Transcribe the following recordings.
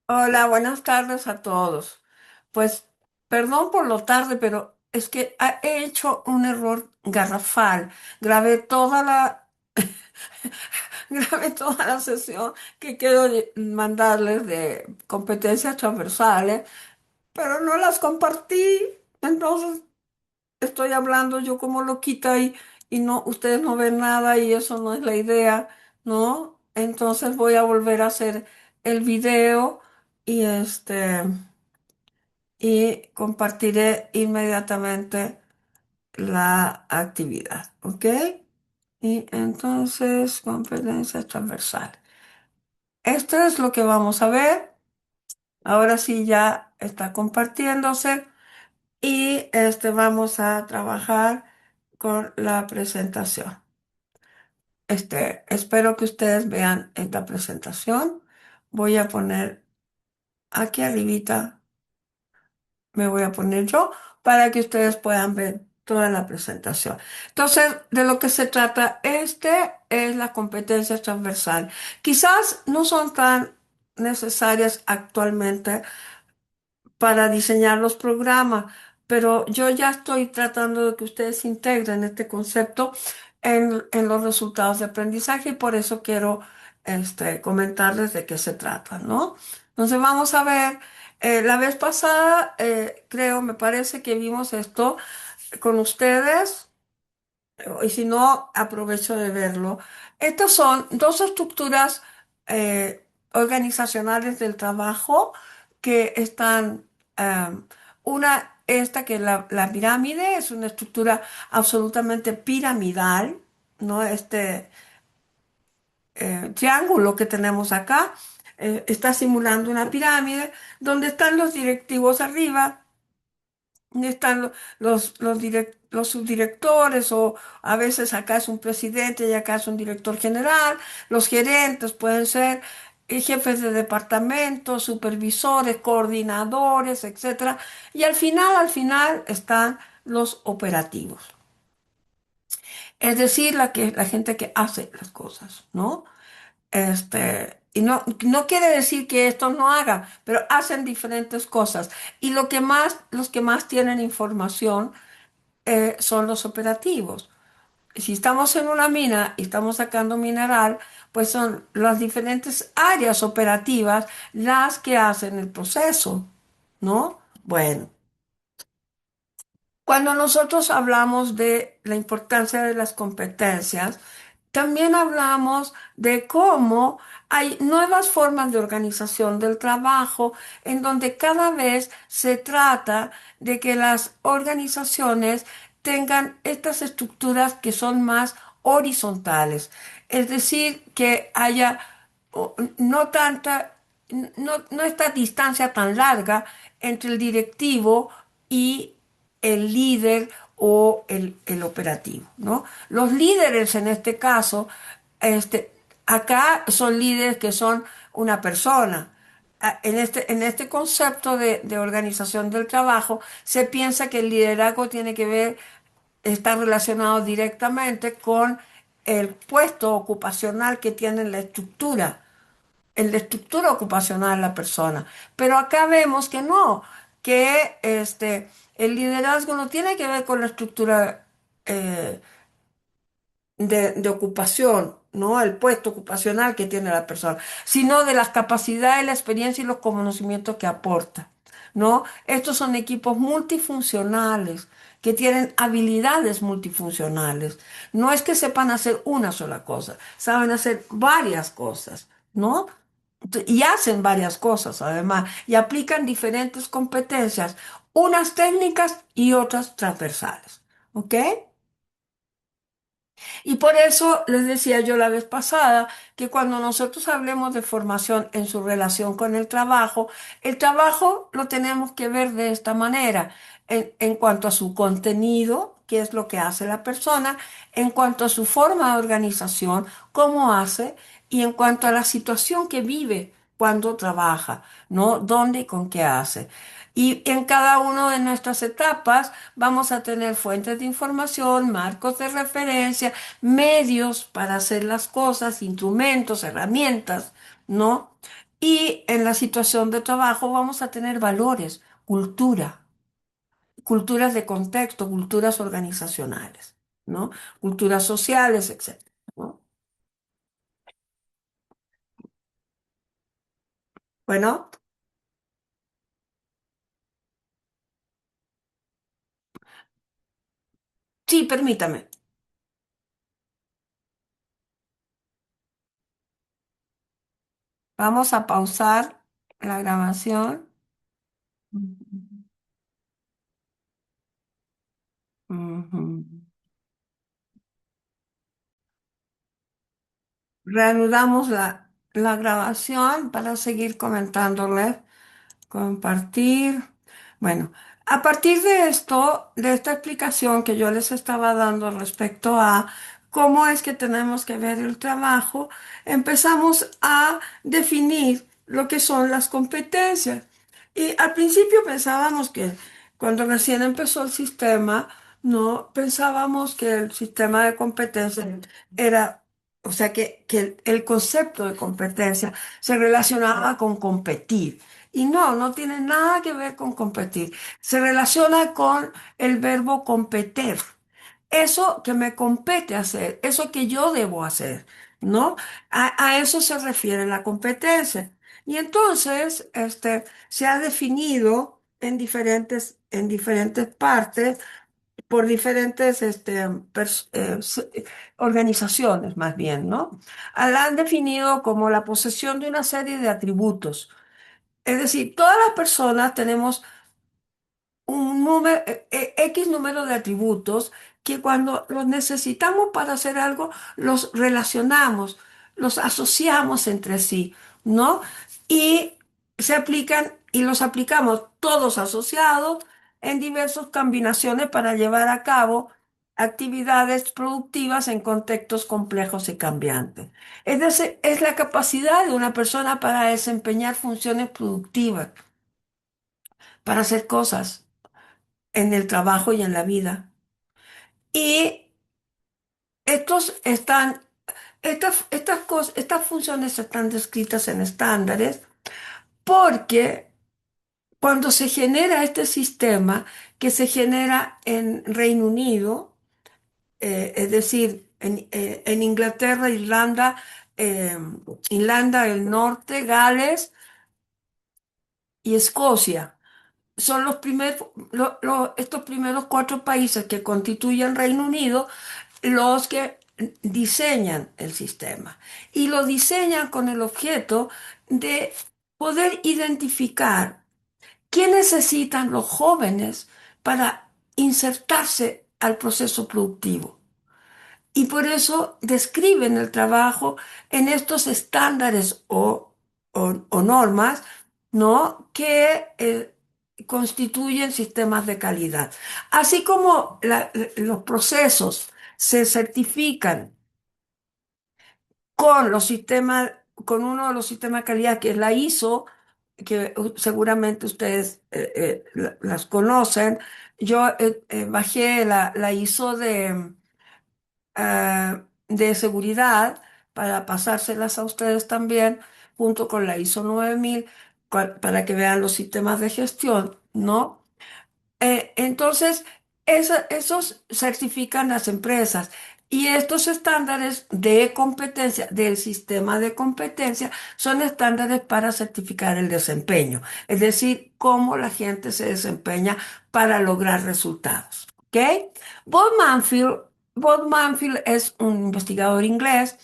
Hola, buenas tardes a todos. Pues, perdón por lo tarde, pero es que he hecho un error garrafal. Grabé toda la, grabé toda la sesión que quiero mandarles de competencias transversales, pero no las compartí. Entonces, estoy hablando yo como loquita y no, ustedes no ven nada y eso no es la idea, ¿no? Entonces voy a volver a hacer el video y y compartiré inmediatamente la actividad, ¿ok? Y entonces, competencia transversal. Esto es lo que vamos a ver. Ahora sí ya está compartiéndose y vamos a trabajar con la presentación. Espero que ustedes vean esta presentación. Voy a poner aquí arribita, me voy a poner yo para que ustedes puedan ver toda la presentación. Entonces, de lo que se trata, es la competencia transversal. Quizás no son tan necesarias actualmente para diseñar los programas, pero yo ya estoy tratando de que ustedes integren este concepto en los resultados de aprendizaje y por eso quiero comentarles de qué se trata, ¿no? Entonces vamos a ver, la vez pasada, creo, me parece que vimos esto con ustedes y si no, aprovecho de verlo. Estas son dos estructuras organizacionales del trabajo que están, esta que es la pirámide, es una estructura absolutamente piramidal, ¿no? Triángulo que tenemos acá está simulando una pirámide donde están los directivos arriba, están los subdirectores o a veces acá es un presidente y acá es un director general, los gerentes pueden ser jefes de departamento, supervisores, coordinadores, etcétera. Y al final están los operativos. Es decir, la gente que hace las cosas, ¿no? Y no quiere decir que estos no hagan, pero hacen diferentes cosas. Y los que más tienen información son los operativos. Si estamos en una mina y estamos sacando mineral, pues son las diferentes áreas operativas las que hacen el proceso, ¿no? Bueno. Cuando nosotros hablamos de la importancia de las competencias, también hablamos de cómo hay nuevas formas de organización del trabajo en donde cada vez se trata de que las organizaciones tengan estas estructuras que son más horizontales. Es decir, que haya no tanta, no esta distancia tan larga entre el directivo y el líder o el operativo, ¿no? Los líderes en este caso, acá son líderes que son una persona. En este concepto de organización del trabajo, se piensa que el liderazgo tiene que ver, está relacionado directamente con el puesto ocupacional que tiene en la estructura ocupacional de la persona. Pero acá vemos que no, que el liderazgo no tiene que ver con la estructura eh, de ocupación, ¿no? El puesto ocupacional que tiene la persona, sino de las capacidades, la experiencia y los conocimientos que aporta, ¿no? Estos son equipos multifuncionales que tienen habilidades multifuncionales. No es que sepan hacer una sola cosa, saben hacer varias cosas, ¿no? Y hacen varias cosas además y aplican diferentes competencias, unas técnicas y otras transversales. ¿Ok? Y por eso les decía yo la vez pasada que cuando nosotros hablemos de formación en su relación con el trabajo lo tenemos que ver de esta manera, en cuanto a su contenido, qué es lo que hace la persona, en cuanto a su forma de organización, cómo hace, y en cuanto a la situación que vive cuando trabaja, ¿no? ¿Dónde y con qué hace? Y en cada una de nuestras etapas vamos a tener fuentes de información, marcos de referencia, medios para hacer las cosas, instrumentos, herramientas, ¿no? Y en la situación de trabajo vamos a tener valores, cultura, culturas de contexto, culturas organizacionales, ¿no? Culturas sociales, etcétera, ¿no? Bueno, sí, permítame. Vamos a pausar la grabación. Ujú. Ujú. Reanudamos la grabación para seguir comentándoles. Compartir. Bueno, a partir de esto, de esta explicación que yo les estaba dando respecto a cómo es que tenemos que ver el trabajo, empezamos a definir lo que son las competencias. Y al principio pensábamos que cuando recién empezó el sistema, no pensábamos que el sistema de competencias era, o sea, que el concepto de competencia se relacionaba con competir. Y no, no tiene nada que ver con competir. Se relaciona con el verbo competer. Eso que me compete hacer, eso que yo debo hacer, ¿no? A eso se refiere la competencia. Y entonces, se ha definido en diferentes partes por diferentes organizaciones, más bien, ¿no? La han definido como la posesión de una serie de atributos. Es decir, todas las personas tenemos un número, X número de atributos que cuando los necesitamos para hacer algo, los relacionamos, los asociamos entre sí, ¿no? Y se aplican y los aplicamos todos asociados en diversas combinaciones para llevar a cabo actividades productivas en contextos complejos y cambiantes. Es decir, es la capacidad de una persona para desempeñar funciones productivas, para hacer cosas en el trabajo y en la vida. Y estos están, estas cosas, estas funciones están descritas en estándares porque cuando se genera este sistema que se genera en Reino Unido, es decir, en Inglaterra, eh, Irlanda del Norte, Gales y Escocia, son los primeros, estos primeros cuatro países que constituyen Reino Unido los que diseñan el sistema. Y lo diseñan con el objeto de poder identificar qué necesitan los jóvenes para insertarse al proceso productivo. Y por eso describen el trabajo en estos estándares o normas, ¿no? Que constituyen sistemas de calidad. Así como los procesos se certifican con los sistemas, con uno de los sistemas de calidad que es la ISO, que seguramente ustedes las conocen. Yo bajé la ISO de seguridad para pasárselas a ustedes también, junto con la ISO 9000, para que vean los sistemas de gestión, ¿no? Entonces, esos certifican las empresas y estos estándares de competencia del sistema de competencia son estándares para certificar el desempeño, es decir, cómo la gente se desempeña para lograr resultados. ¿Ok? Bob Manfield, Bob Manfield es un investigador inglés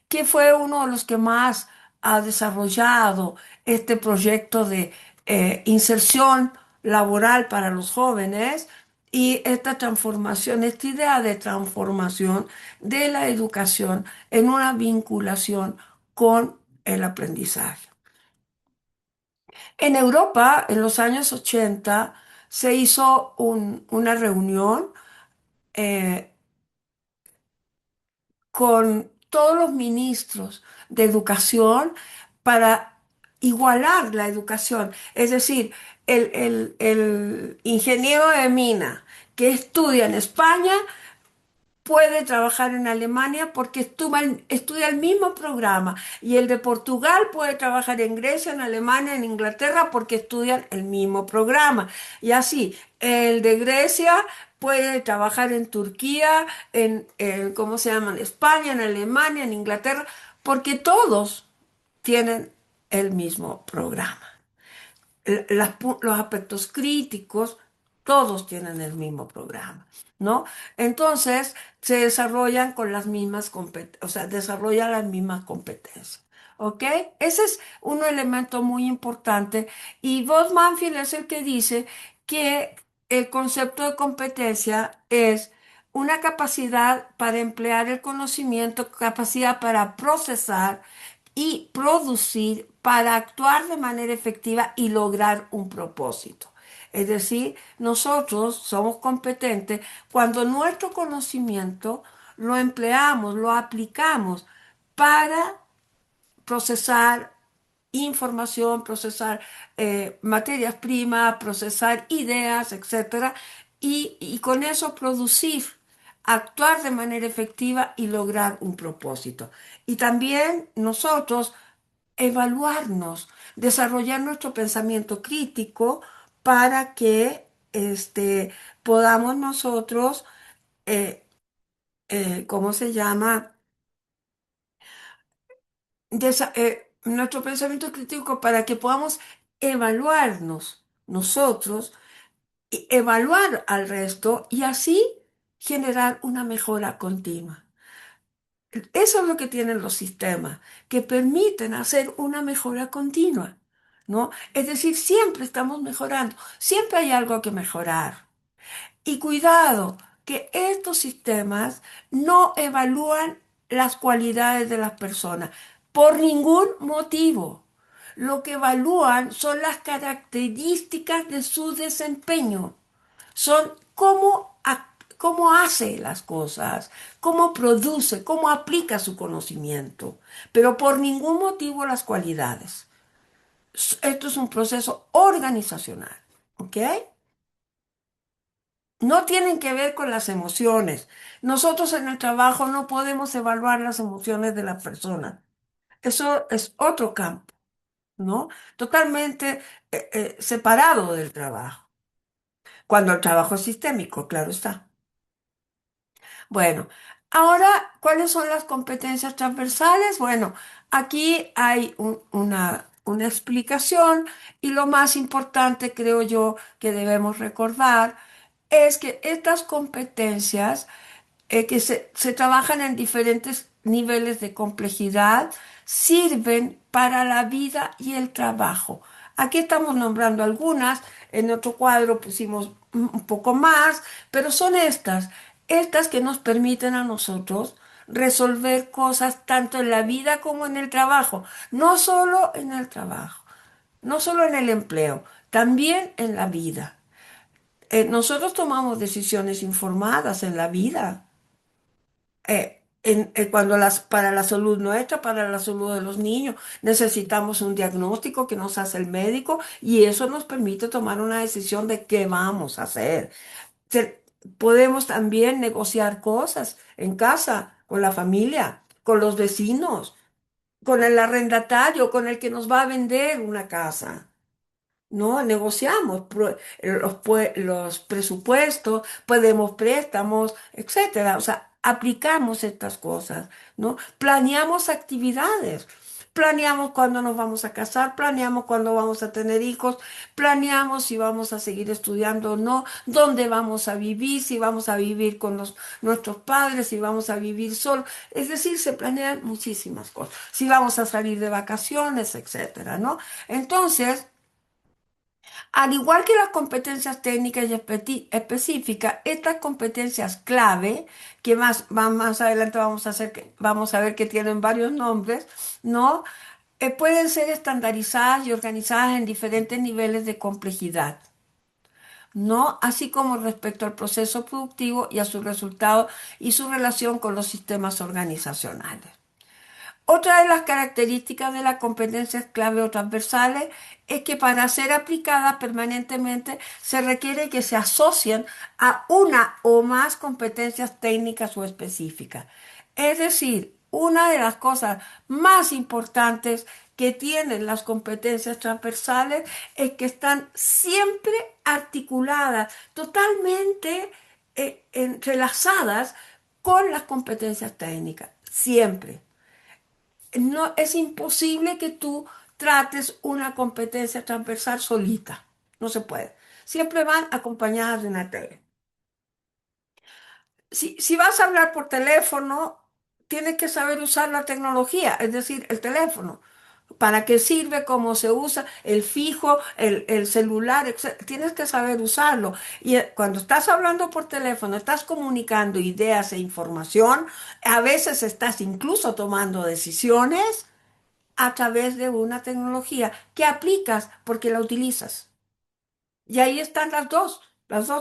que fue uno de los que más ha desarrollado este proyecto de inserción laboral para los jóvenes y esta transformación, esta idea de transformación de la educación en una vinculación con el aprendizaje. En Europa, en los años 80, se hizo una reunión eh, con todos los ministros de educación para igualar la educación. Es decir, el ingeniero de mina que estudia en España puede trabajar en Alemania porque estudia el mismo programa. Y el de Portugal puede trabajar en Grecia, en Alemania, en Inglaterra porque estudian el mismo programa. Y así, el de Grecia puede trabajar en Turquía, ¿cómo se llama? En España, en Alemania, en Inglaterra, porque todos tienen el mismo programa. Los aspectos críticos, todos tienen el mismo programa, ¿no? Entonces, se desarrollan con las mismas competencias, o sea, desarrollan las mismas competencias, ¿ok? Ese es un elemento muy importante y Bob Manfield es el que dice que el concepto de competencia es una capacidad para emplear el conocimiento, capacidad para procesar y producir para actuar de manera efectiva y lograr un propósito. Es decir, nosotros somos competentes cuando nuestro conocimiento lo empleamos, lo aplicamos para procesar información, procesar materias primas, procesar ideas, etcétera, y con eso producir, actuar de manera efectiva y lograr un propósito. Y también nosotros evaluarnos, desarrollar nuestro pensamiento crítico para que podamos nosotros, ¿cómo se llama? Nuestro pensamiento crítico para que podamos evaluarnos nosotros, evaluar al resto y así generar una mejora continua. Eso es lo que tienen los sistemas, que permiten hacer una mejora continua, ¿no? Es decir, siempre estamos mejorando, siempre hay algo que mejorar. Y cuidado, que estos sistemas no evalúan las cualidades de las personas por ningún motivo. Lo que evalúan son las características de su desempeño. Son cómo hace las cosas, cómo produce, cómo aplica su conocimiento, pero por ningún motivo las cualidades. Esto es un proceso organizacional, ¿ok? No tienen que ver con las emociones. Nosotros en el trabajo no podemos evaluar las emociones de las personas. Eso es otro campo, ¿no? Totalmente separado del trabajo. Cuando el trabajo es sistémico, claro está. Bueno, ahora, ¿cuáles son las competencias transversales? Bueno, aquí hay una explicación y lo más importante, creo yo, que debemos recordar es que estas competencias que se trabajan en diferentes niveles de complejidad, sirven para la vida y el trabajo. Aquí estamos nombrando algunas, en otro cuadro pusimos un poco más, pero son estas que nos permiten a nosotros resolver cosas tanto en la vida como en el trabajo, no solo en el trabajo, no solo en el empleo, también en la vida. Nosotros tomamos decisiones informadas en la vida cuando para la salud nuestra, para la salud de los niños, necesitamos un diagnóstico que nos hace el médico y eso nos permite tomar una decisión de qué vamos a hacer. Se- Podemos también negociar cosas en casa, con la familia, con los vecinos, con el arrendatario, con el que nos va a vender una casa. No, negociamos los presupuestos, podemos préstamos, etcétera. O sea, aplicamos estas cosas, ¿no? Planeamos actividades. Planeamos cuándo nos vamos a casar, planeamos cuándo vamos a tener hijos, planeamos si vamos a seguir estudiando o no, dónde vamos a vivir, si vamos a vivir con nuestros padres, si vamos a vivir solos. Es decir, se planean muchísimas cosas. Si vamos a salir de vacaciones, etcétera, ¿no? Entonces, al igual que las competencias técnicas y específicas, estas competencias clave, que más adelante vamos a ver que tienen varios nombres, ¿no? Pueden ser estandarizadas y organizadas en diferentes niveles de complejidad, ¿no? Así como respecto al proceso productivo y a su resultado y su relación con los sistemas organizacionales. Otra de las características de las competencias clave o transversales es que para ser aplicadas permanentemente se requiere que se asocien a una o más competencias técnicas o específicas. Es decir, una de las cosas más importantes que tienen las competencias transversales es que están siempre articuladas, totalmente entrelazadas con las competencias técnicas, siempre. No, es imposible que tú trates una competencia transversal solita. No se puede. Siempre van acompañadas de una tarea. Si vas a hablar por teléfono, tienes que saber usar la tecnología, es decir, el teléfono. ¿Para qué sirve? ¿Cómo se usa? El fijo, el celular, etc. Tienes que saber usarlo. Y cuando estás hablando por teléfono, estás comunicando ideas e información, a veces estás incluso tomando decisiones a través de una tecnología que aplicas porque la utilizas. Y ahí están las dos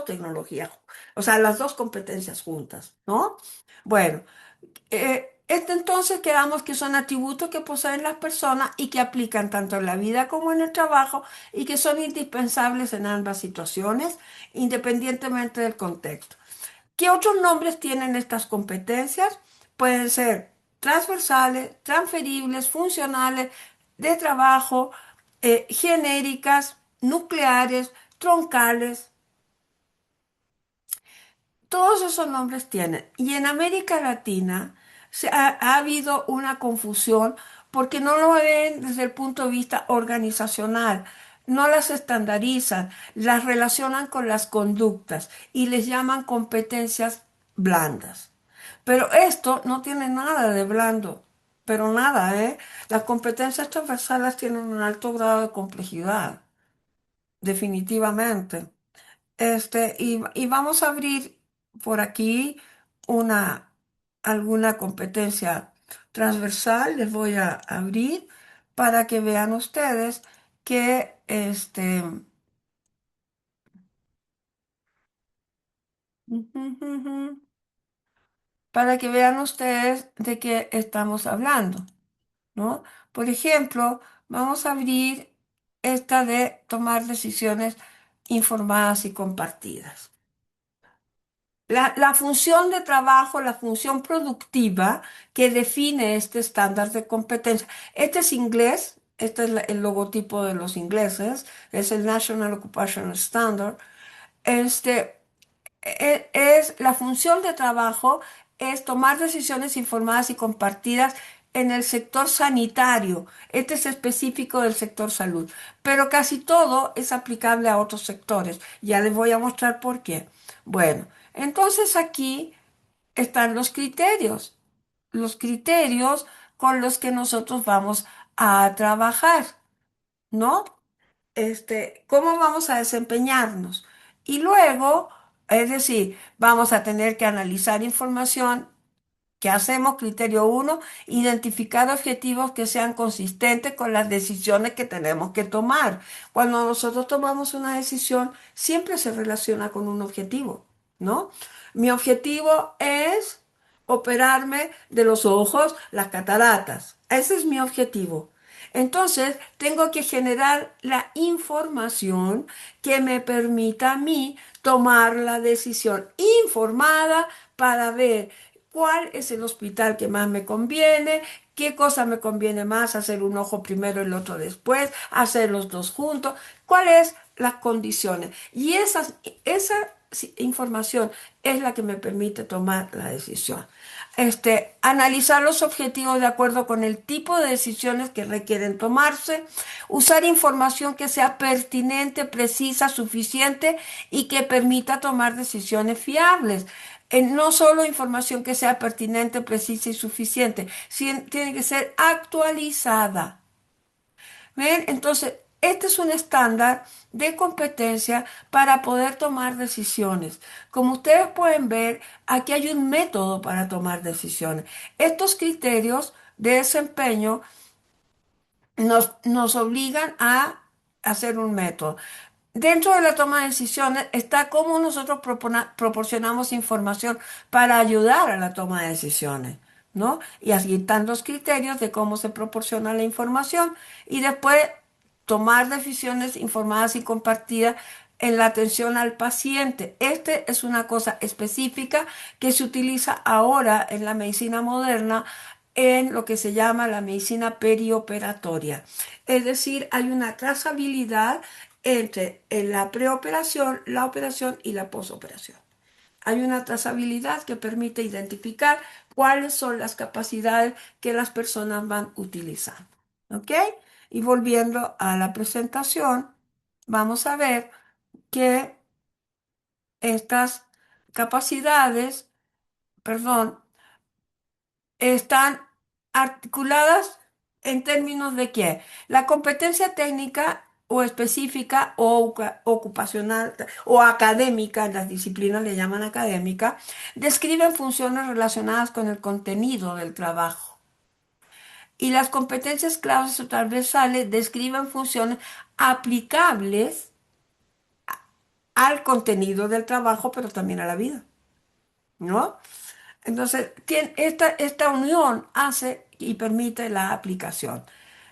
tecnologías, o sea, las dos competencias juntas, ¿no? Bueno, entonces quedamos que son atributos que poseen las personas y que aplican tanto en la vida como en el trabajo y que son indispensables en ambas situaciones, independientemente del contexto. ¿Qué otros nombres tienen estas competencias? Pueden ser transversales, transferibles, funcionales, de trabajo, genéricas, nucleares, troncales. Todos esos nombres tienen. Y en América Latina ha habido una confusión porque no lo ven desde el punto de vista organizacional. No las estandarizan, las relacionan con las conductas y les llaman competencias blandas. Pero esto no tiene nada de blando, pero nada, ¿eh? Las competencias transversales tienen un alto grado de complejidad, definitivamente. Y vamos a abrir por aquí una, alguna competencia transversal. Les voy a abrir para que vean ustedes que, para que vean ustedes de qué estamos hablando, ¿no? Por ejemplo, vamos a abrir esta de tomar decisiones informadas y compartidas. La función de trabajo, la función productiva que define este estándar de competencia. Este es inglés, este es el logotipo de los ingleses, es el National Occupational Standard. Este, es la función de trabajo es tomar decisiones informadas y compartidas en el sector sanitario. Este es específico del sector salud, pero casi todo es aplicable a otros sectores. Ya les voy a mostrar por qué. Bueno, entonces aquí están los criterios con los que nosotros vamos a trabajar, ¿no? Cómo vamos a desempeñarnos. Y luego, es decir, vamos a tener que analizar información. ¿Qué hacemos? Criterio uno, identificar objetivos que sean consistentes con las decisiones que tenemos que tomar. Cuando nosotros tomamos una decisión, siempre se relaciona con un objetivo, ¿no? Mi objetivo es operarme de los ojos las cataratas. Ese es mi objetivo. Entonces, tengo que generar la información que me permita a mí tomar la decisión informada para ver cuál es el hospital que más me conviene, qué cosa me conviene más, hacer un ojo primero y el otro después, hacer los dos juntos, cuáles las condiciones. Y esa información es la que me permite tomar la decisión. Analizar los objetivos de acuerdo con el tipo de decisiones que requieren tomarse, usar información que sea pertinente, precisa, suficiente y que permita tomar decisiones fiables. No solo información que sea pertinente, precisa y suficiente, tiene que ser actualizada. ¿Ven? Entonces, este es un estándar de competencia para poder tomar decisiones. Como ustedes pueden ver, aquí hay un método para tomar decisiones. Estos criterios de desempeño nos obligan a hacer un método. Dentro de la toma de decisiones está cómo nosotros proporcionamos información para ayudar a la toma de decisiones. ¿no? Y así están los criterios de cómo se proporciona la información y después tomar decisiones informadas y compartidas en la atención al paciente. Este es una cosa específica que se utiliza ahora en la medicina moderna en lo que se llama la medicina perioperatoria. Es decir, hay una trazabilidad entre la preoperación, la operación y la posoperación. Hay una trazabilidad que permite identificar cuáles son las capacidades que las personas van utilizando. ¿Ok? Y volviendo a la presentación, vamos a ver que estas capacidades, perdón, están articuladas en términos de que la competencia técnica o específica o ocupacional o académica, en las disciplinas le llaman académica, describen funciones relacionadas con el contenido del trabajo. Y las competencias claves o transversales describen funciones aplicables al contenido del trabajo, pero también a la vida, ¿no? Entonces, esta unión hace y permite la aplicación.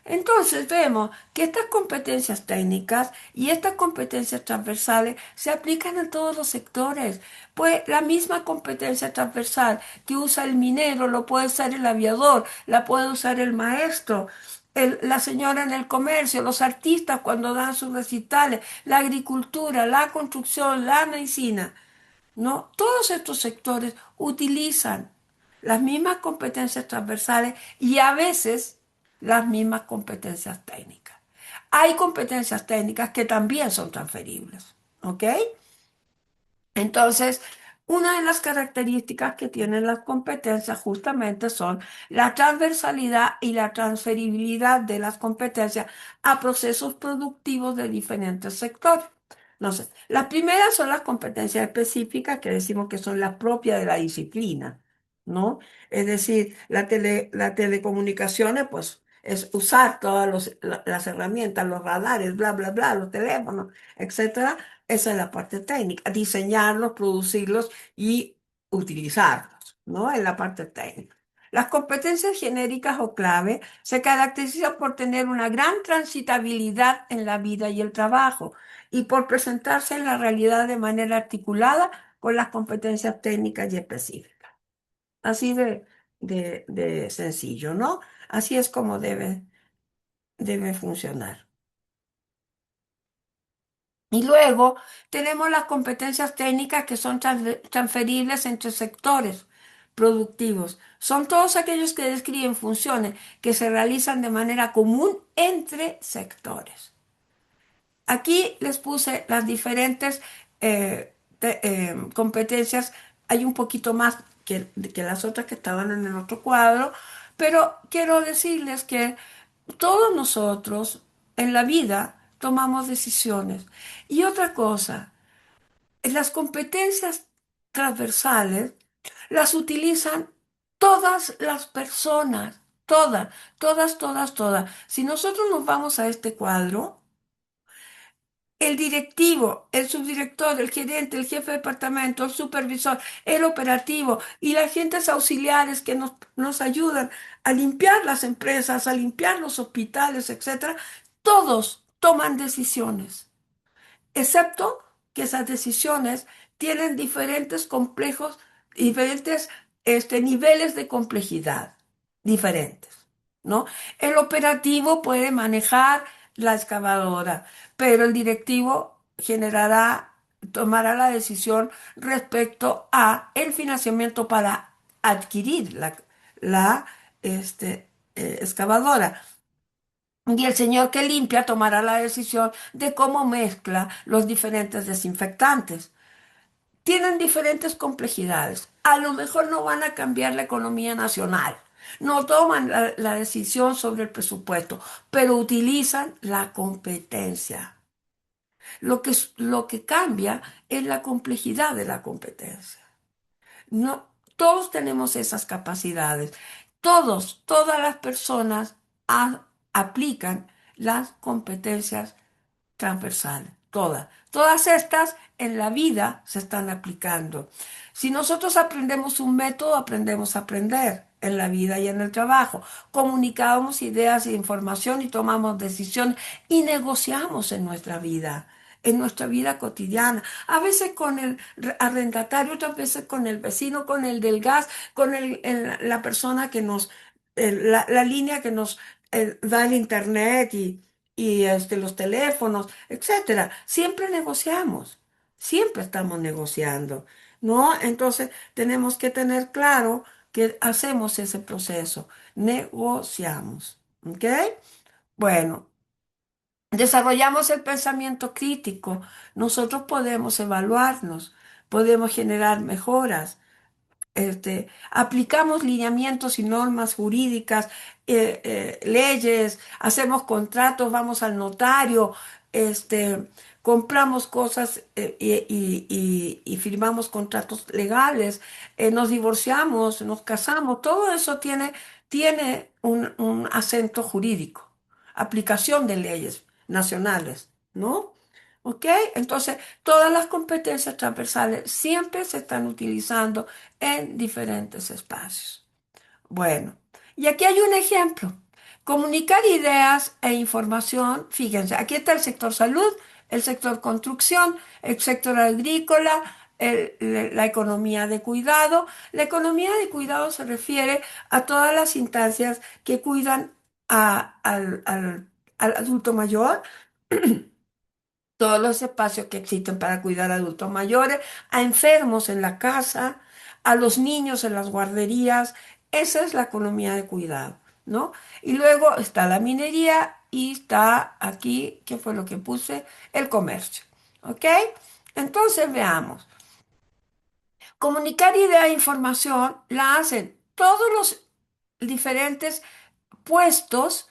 Entonces, vemos que estas competencias técnicas y estas competencias transversales se aplican en todos los sectores. Pues la misma competencia transversal que usa el minero lo puede usar el aviador, la puede usar el maestro, la señora en el comercio, los artistas cuando dan sus recitales, la agricultura, la construcción, la medicina. ¿No? Todos estos sectores utilizan las mismas competencias transversales y a veces las mismas competencias técnicas. Hay competencias técnicas que también son transferibles, ¿ok? Entonces, una de las características que tienen las competencias justamente son la transversalidad y la transferibilidad de las competencias a procesos productivos de diferentes sectores. Entonces, las primeras son las competencias específicas que decimos que son las propias de la disciplina, ¿no? Es decir, las telecomunicaciones, pues, es usar todas las herramientas, los radares, bla, bla, bla, los teléfonos, etcétera. Esa es la parte técnica, diseñarlos, producirlos y utilizarlos, ¿no? En la parte técnica. Las competencias genéricas o clave se caracterizan por tener una gran transitabilidad en la vida y el trabajo y por presentarse en la realidad de manera articulada con las competencias técnicas y específicas. Así de sencillo, ¿no? Así es como debe funcionar. Y luego tenemos las competencias técnicas que son transferibles entre sectores productivos. Son todos aquellos que describen funciones que se realizan de manera común entre sectores. Aquí les puse las diferentes competencias. Hay un poquito más que las otras que estaban en el otro cuadro, pero quiero decirles que todos nosotros en la vida tomamos decisiones. Y otra cosa, las competencias transversales las utilizan todas las personas, todas. Si nosotros nos vamos a este cuadro, el directivo, el subdirector, el gerente, el jefe de departamento, el supervisor, el operativo y las agentes auxiliares que nos ayudan a limpiar las empresas, a limpiar los hospitales, etcétera, todos toman decisiones, excepto que esas decisiones tienen diferentes complejos, diferentes niveles de complejidad diferentes, ¿no? El operativo puede manejar la excavadora, pero el directivo tomará la decisión respecto a el financiamiento para adquirir la excavadora. Y el señor que limpia tomará la decisión de cómo mezcla los diferentes desinfectantes. Tienen diferentes complejidades. A lo mejor no van a cambiar la economía nacional. No toman la decisión sobre el presupuesto, pero utilizan la competencia. Lo que cambia es la complejidad de la competencia. No, todos tenemos esas capacidades. Todas las personas aplican las competencias transversales. Todas estas en la vida se están aplicando. Si nosotros aprendemos un método, aprendemos a aprender. en la vida y en el trabajo. Comunicamos ideas e información y tomamos decisiones y negociamos en nuestra vida cotidiana. A veces con el arrendatario, otras veces con el vecino, con el del gas, con la persona que nos, la línea que nos da el internet y los teléfonos, etcétera. Siempre negociamos, siempre estamos negociando, ¿no? Entonces tenemos que tener claro que hacemos ese proceso, negociamos, ¿ok? Bueno, desarrollamos el pensamiento crítico, nosotros podemos evaluarnos, podemos generar mejoras, aplicamos lineamientos y normas jurídicas, leyes, hacemos contratos, vamos al notario, compramos cosas y firmamos contratos legales, nos divorciamos, nos casamos, todo eso tiene un acento jurídico, aplicación de leyes nacionales, ¿no? ¿Ok? Entonces, todas las competencias transversales siempre se están utilizando en diferentes espacios. Bueno, y aquí hay un ejemplo. Comunicar ideas e información. Fíjense, aquí está el sector salud, el sector construcción, el sector agrícola, la economía de cuidado. La economía de cuidado se refiere a todas las instancias que cuidan al adulto mayor, todos los espacios que existen para cuidar a adultos mayores, a enfermos en la casa, a los niños en las guarderías. Esa es la economía de cuidado, ¿no? Y luego está la minería y está aquí, ¿qué fue lo que puse? El comercio, ¿ok? Entonces veamos. Comunicar idea e información la hacen todos los diferentes puestos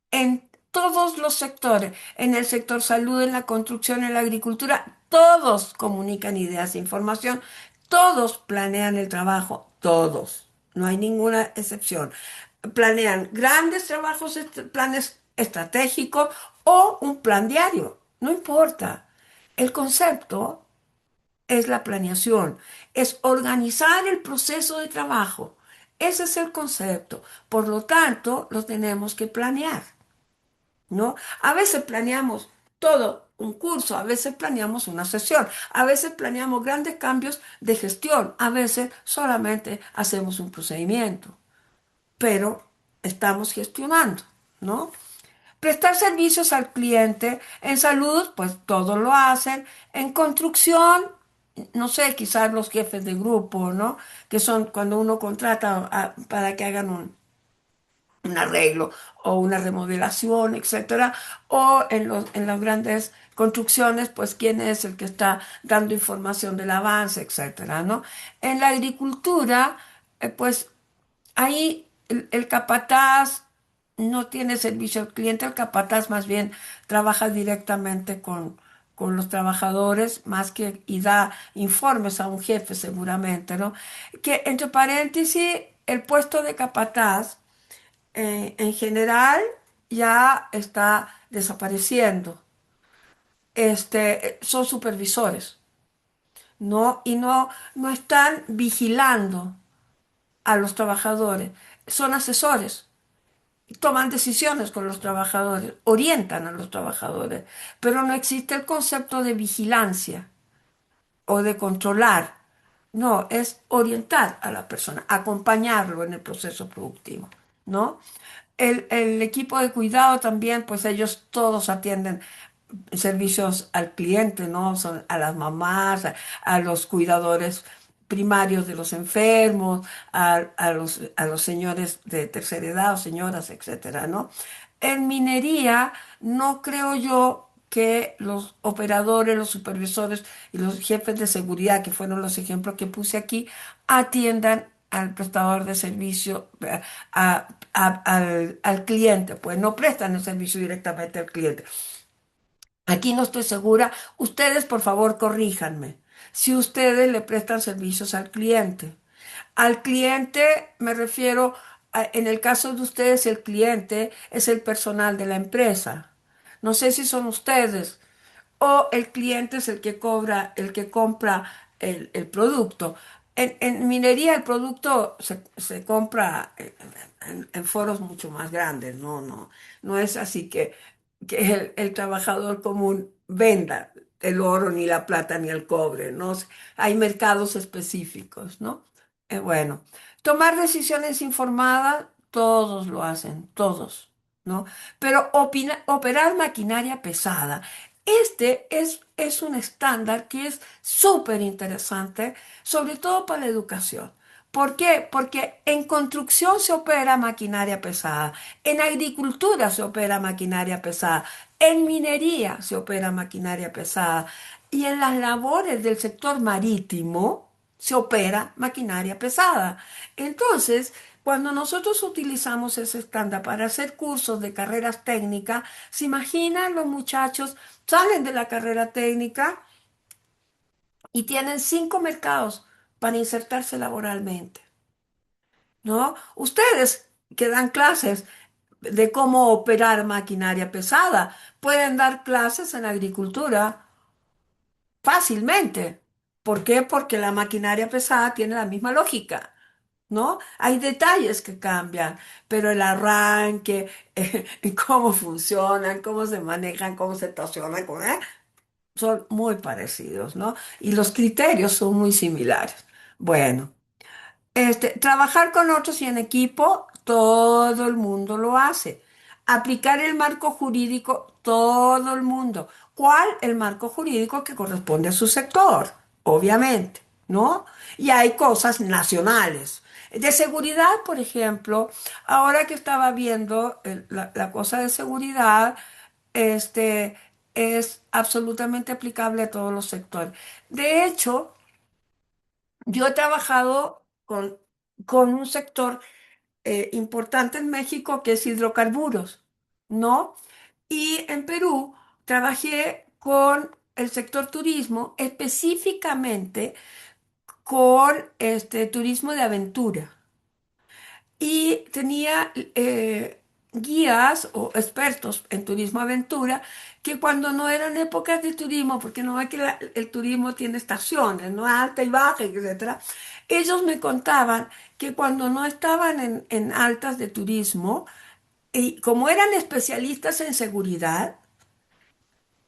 en todos los sectores, en el sector salud, en la construcción, en la agricultura, todos comunican ideas e información, todos planean el trabajo, todos, no hay ninguna excepción. Planean grandes trabajos, planes estratégicos o un plan diario, no importa. El concepto es la planeación, es organizar el proceso de trabajo. Ese es el concepto. Por lo tanto, lo tenemos que planear. ¿No? A veces planeamos todo un curso, a veces planeamos una sesión, a veces planeamos grandes cambios de gestión, a veces solamente hacemos un procedimiento, pero estamos gestionando, ¿no? Prestar servicios al cliente, en salud, pues todos lo hacen, en construcción, no sé, quizás los jefes de grupo, ¿no? Que son cuando uno contrata para que hagan un arreglo o una remodelación, etcétera, o en las grandes construcciones, pues quién es el que está dando información del avance, etcétera, ¿no? En la agricultura, pues ahí el capataz no tiene servicio al cliente, el capataz más bien trabaja directamente con los trabajadores, más que y da informes a un jefe seguramente, ¿no? Que entre paréntesis, el puesto de capataz en general ya está desapareciendo. Son supervisores, ¿no? Y no están vigilando a los trabajadores. Son asesores, toman decisiones con los trabajadores, orientan a los trabajadores, pero no existe el concepto de vigilancia o de controlar. No, es orientar a la persona, acompañarlo en el proceso productivo, ¿no? El equipo de cuidado también, pues ellos todos atienden servicios al cliente, ¿no? Son a las mamás, a los cuidadores primarios de los enfermos, a los señores de tercera edad o señoras, etcétera, ¿no? En minería, no creo yo que los operadores, los supervisores y los jefes de seguridad, que fueron los ejemplos que puse aquí, atiendan al prestador de servicio, al cliente, pues no prestan el servicio directamente al cliente. Aquí no estoy segura. Ustedes, por favor, corríjanme. Si ustedes le prestan servicios al cliente. Al cliente me refiero, en el caso de ustedes, el cliente es el personal de la empresa. No sé si son ustedes o el cliente es el que cobra, el que compra el producto. en minería el producto se compra en foros mucho más grandes, no es así que el trabajador común venda el oro, ni la plata, ni el cobre, ¿no? Hay mercados específicos, ¿no? Bueno, tomar decisiones informadas, todos lo hacen, todos, ¿no? Pero operar maquinaria pesada, es un estándar que es súper interesante, sobre todo para la educación. ¿Por qué? Porque en construcción se opera maquinaria pesada, en agricultura se opera maquinaria pesada, en minería se opera maquinaria pesada y en las labores del sector marítimo se opera maquinaria pesada. Entonces, cuando nosotros utilizamos ese estándar para hacer cursos de carreras técnicas, se imaginan los muchachos, salen de la carrera técnica y tienen 5 mercados para insertarse laboralmente, ¿no? Ustedes que dan clases de cómo operar maquinaria pesada, pueden dar clases en agricultura fácilmente. ¿Por qué? Porque la maquinaria pesada tiene la misma lógica, ¿no? Hay detalles que cambian, pero el arranque, cómo funcionan, cómo se manejan, cómo se estacionan, son muy parecidos, ¿no? Y los criterios son muy similares. Bueno. Trabajar con otros y en equipo, todo el mundo lo hace. Aplicar el marco jurídico, todo el mundo. ¿Cuál? El marco jurídico que corresponde a su sector, obviamente, ¿no? Y hay cosas nacionales. De seguridad, por ejemplo, ahora que estaba viendo la cosa de seguridad, este, es absolutamente aplicable a todos los sectores. De hecho, yo he trabajado con un sector importante en México que es hidrocarburos, ¿no? Y en Perú trabajé con el sector turismo, específicamente con turismo de aventura y tenía guías o expertos en turismo aventura que cuando no eran épocas de turismo, porque no es que el turismo tiene estaciones, no alta y baja, etcétera, ellos me contaban que cuando no estaban en altas de turismo, y como eran especialistas en seguridad,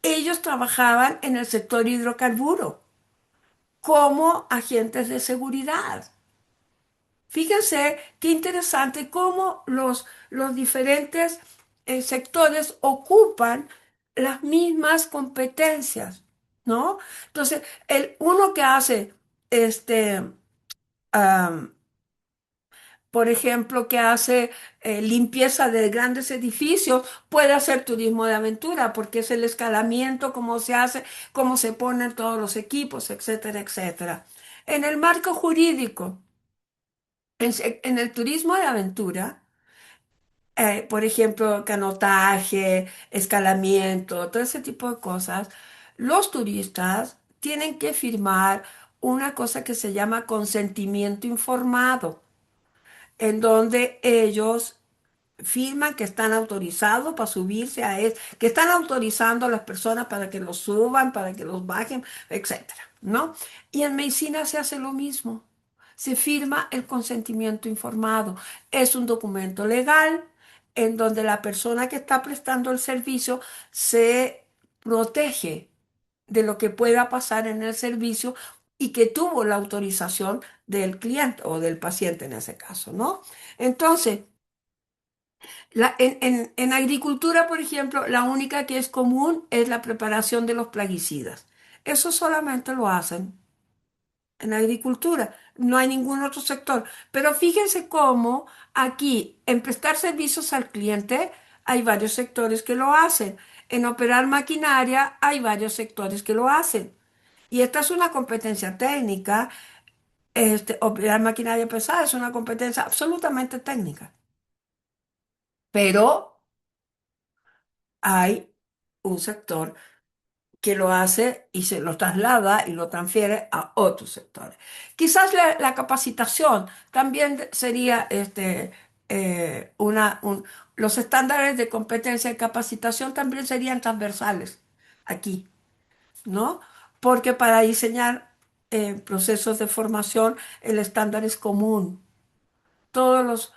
ellos trabajaban en el sector hidrocarburo como agentes de seguridad. Fíjense qué interesante cómo los diferentes sectores ocupan las mismas competencias, ¿no? Entonces, uno que hace, este, am, por ejemplo, que hace limpieza de grandes edificios, puede hacer turismo de aventura, porque es el escalamiento, cómo se hace, cómo se ponen todos los equipos, etcétera, etcétera. En el marco jurídico, en el turismo de aventura, por ejemplo, canotaje, escalamiento, todo ese tipo de cosas, los turistas tienen que firmar una cosa que se llama consentimiento informado, en donde ellos firman que están autorizados para subirse que están autorizando a las personas para que los suban, para que los bajen, etcétera, ¿no? Y en medicina se hace lo mismo. Se firma el consentimiento informado. Es un documento legal en donde la persona que está prestando el servicio se protege de lo que pueda pasar en el servicio y que tuvo la autorización del cliente o del paciente en ese caso, ¿no? Entonces, en agricultura, por ejemplo, la única que es común es la preparación de los plaguicidas. Eso solamente lo hacen en agricultura, no hay ningún otro sector. Pero fíjense cómo aquí, en prestar servicios al cliente, hay varios sectores que lo hacen. En operar maquinaria, hay varios sectores que lo hacen. Y esta es una competencia técnica. Operar maquinaria pesada es una competencia absolutamente técnica. Pero hay un sector que lo hace y se lo traslada y lo transfiere a otros sectores. Quizás la capacitación también sería los estándares de competencia y capacitación también serían transversales aquí, ¿no? Porque para diseñar procesos de formación, el estándar es común. Todos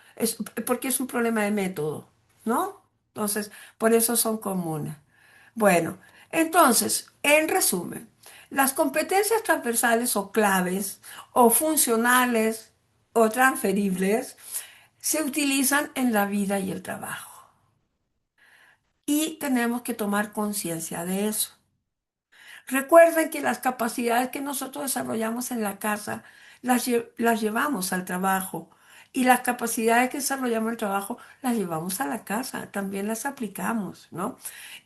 porque es un problema de método, ¿no? Entonces, por eso son comunes. Bueno, entonces, en resumen, las competencias transversales o claves o funcionales o transferibles se utilizan en la vida y el trabajo. Y tenemos que tomar conciencia de eso. Recuerden que las capacidades que nosotros desarrollamos en la casa las llevamos al trabajo y las capacidades que desarrollamos en el trabajo las llevamos a la casa, también las aplicamos, ¿no?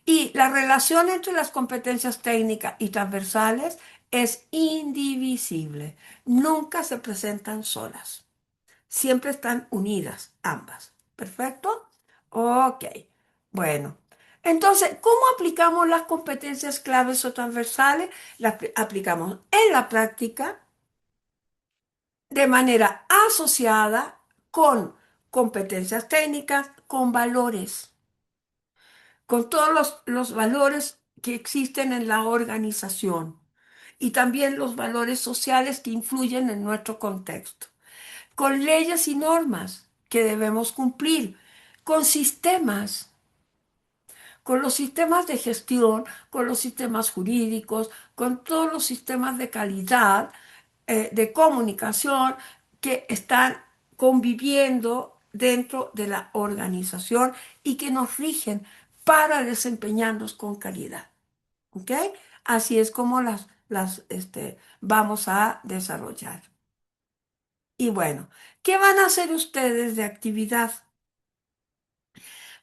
Y la relación entre las competencias técnicas y transversales es indivisible. Nunca se presentan solas. Siempre están unidas ambas. ¿Perfecto? Ok. Bueno. Entonces, ¿cómo aplicamos las competencias claves o transversales? Las aplicamos en la práctica de manera asociada con competencias técnicas, con valores, con todos los valores que existen en la organización y también los valores sociales que influyen en nuestro contexto, con leyes y normas que debemos cumplir, con sistemas, con los sistemas de gestión, con los sistemas jurídicos, con todos los sistemas de calidad, de comunicación que están conviviendo dentro de la organización y que nos rigen para desempeñarnos con calidad. ¿Ok? Así es como las vamos a desarrollar. Y bueno, ¿qué van a hacer ustedes de actividad?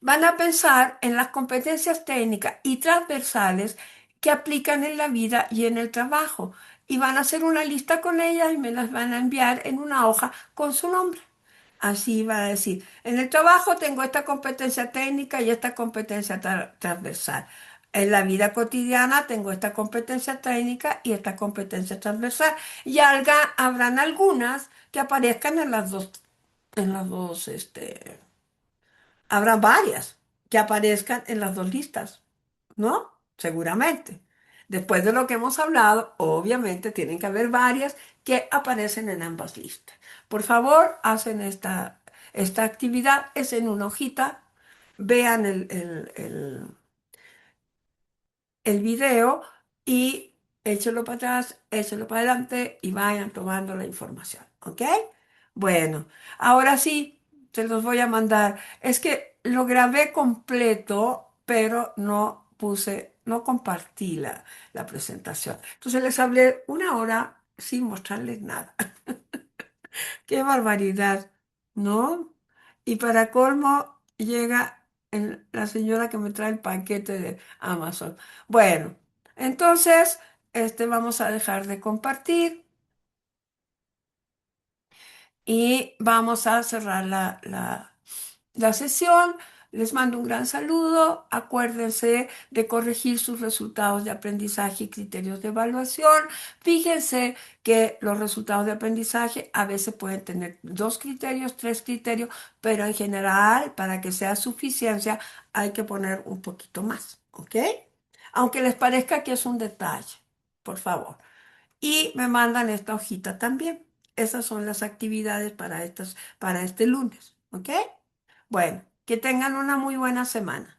Van a pensar en las competencias técnicas y transversales que aplican en la vida y en el trabajo. Y van a hacer una lista con ellas y me las van a enviar en una hoja con su nombre. Así va a decir, en el trabajo tengo esta competencia técnica y esta competencia transversal. En la vida cotidiana tengo esta competencia técnica y esta competencia transversal. Y habrán algunas que aparezcan en las dos, habrá varias que aparezcan en las dos listas, ¿no? Seguramente. Después de lo que hemos hablado, obviamente tienen que haber varias que aparecen en ambas listas. Por favor, hacen esta actividad, es en una hojita, vean el video y échelo para atrás, échelo para adelante y vayan tomando la información, ¿ok? Bueno, ahora sí, se los voy a mandar. Es que lo grabé completo, pero no compartí la presentación. Entonces les hablé una hora sin mostrarles nada. ¡Qué barbaridad! ¿No? Y para colmo llega la señora que me trae el paquete de Amazon. Bueno, entonces, vamos a dejar de compartir y vamos a cerrar la sesión. Les mando un gran saludo. Acuérdense de corregir sus resultados de aprendizaje y criterios de evaluación. Fíjense que los resultados de aprendizaje a veces pueden tener dos criterios, tres criterios, pero en general, para que sea suficiencia, hay que poner un poquito más, ¿ok? Aunque les parezca que es un detalle, por favor. Y me mandan esta hojita también. Esas son las actividades para este lunes, ¿ok? Bueno, que tengan una muy buena semana.